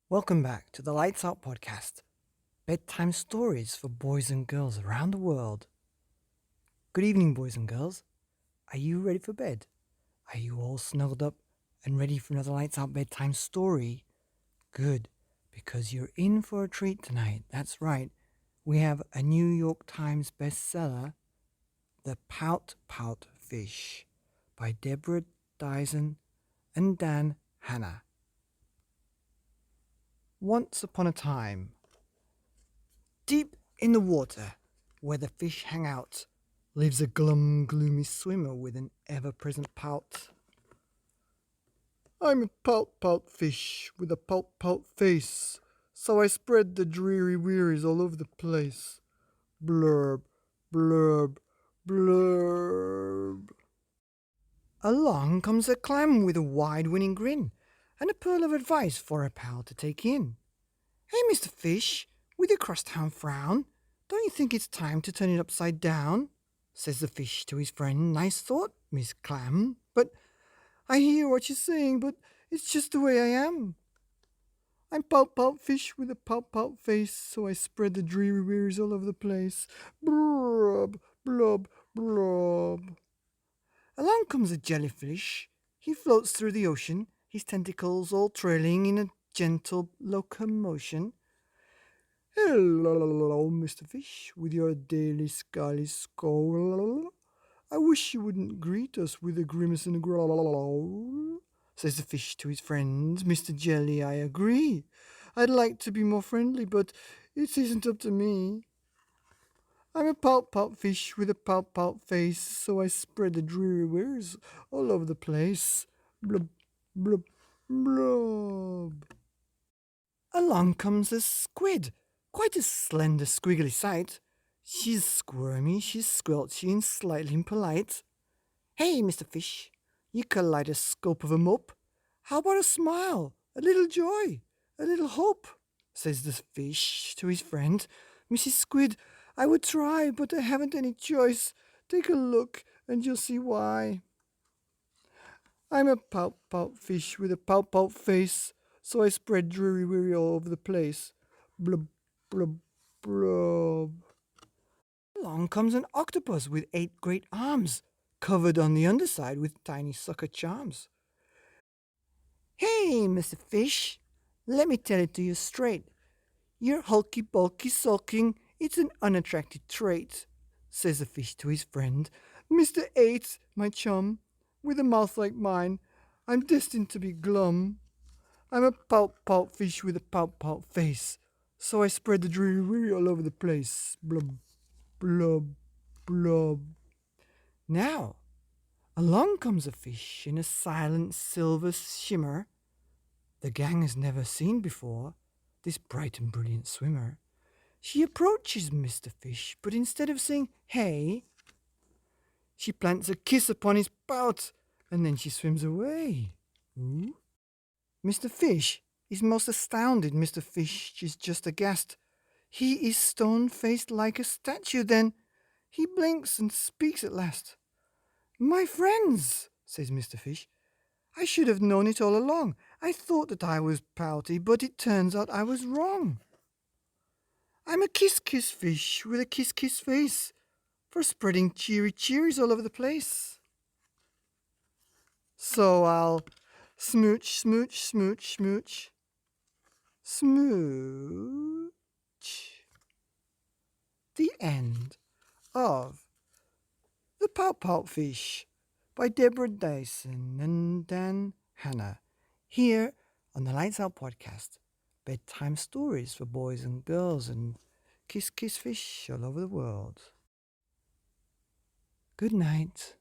Welcome back to the Lights Out podcast, bedtime stories for boys and girls around the world. Good evening, boys and girls. Are you ready for bed? Are you all snuggled up and ready for another Lights Out bedtime story? Good, because you're in for a treat tonight. That's right. We have a New York Times bestseller, The Pout Pout Fish by Deborah Diesen and Dan Hanna. Once upon a time, deep in the water, where the fish hang out, lives a gloomy swimmer with an ever-present pout. I'm a pout pout fish with a pout pout face, so I spread the dreary wearies all over the place. Blurb, blurb, blurb. Along comes a clam with a wide winning grin, and a pearl of advice for a pal to take in. Hey, Mr. Fish, with your crosstown frown, don't you think it's time to turn it upside down? Says the fish to his friend. Nice thought, Miss Clam, but I hear what you're saying, but it's just the way I am. I'm Pout Pout Fish with a pout pout face, so I spread the dreary wearies all over the place. Blub, blub, blub. Along comes a jellyfish. He floats through the ocean, his tentacles all trailing in a gentle locomotion. Hello, Mr. Fish, with your daily scaly skull. I wish you wouldn't greet us with a grimace and a growl, says the fish to his friend. Mr. Jelly, I agree. I'd like to be more friendly, but it isn't up to me. I'm a pout pout fish with a pout pout face, so I spread the dreary wears all over the place. Blub, blub, blub. Along comes a squid, quite a slender, squiggly sight. She's squirmy, she's squelchy, and slightly impolite. Hey, Mr. Fish, you kaleidoscope of a mope. How about a smile, a little joy, a little hope? Says the fish to his friend. Mrs. Squid, I would try, but I haven't any choice. Take a look, and you'll see why. I'm a pout pout fish with a pout pout face, so I spread dreary weary all over the place. Blub, blub, blub. Along comes an octopus with 8 great arms, covered on the underside with tiny sucker charms. Hey, Mr. Fish, let me tell it to you straight. Your hulky bulky sulking, it's an unattractive trait, says the fish to his friend. Mr. Eight, my chum, with a mouth like mine, I'm destined to be glum. I'm a pout pout fish with a pout pout face, so I spread the dreary weary all over the place. Blub, blub, blub. Now, along comes a fish in a silent silver shimmer. The gang has never seen before this bright and brilliant swimmer. She approaches Mr. Fish, but instead of saying, hey, she plants a kiss upon his pout, and then she swims away. Ooh. Mr. Fish is most astounded. Mr. Fish is just aghast. He is stone-faced like a statue. Then he blinks and speaks at last. My friends, says Mr. Fish, I should have known it all along. I thought that I was pouty, but it turns out I was wrong. I'm a kiss-kiss fish with a kiss-kiss face for spreading cheery cheeries all over the place. So I'll smooch, smooch, smooch, smooch, smooch. The end of The Pout Pout Fish by Deborah Diesen and Dan Hanna, here on the Lights Out podcast, bedtime stories for boys and girls and kiss kiss fish all over the world. Good night.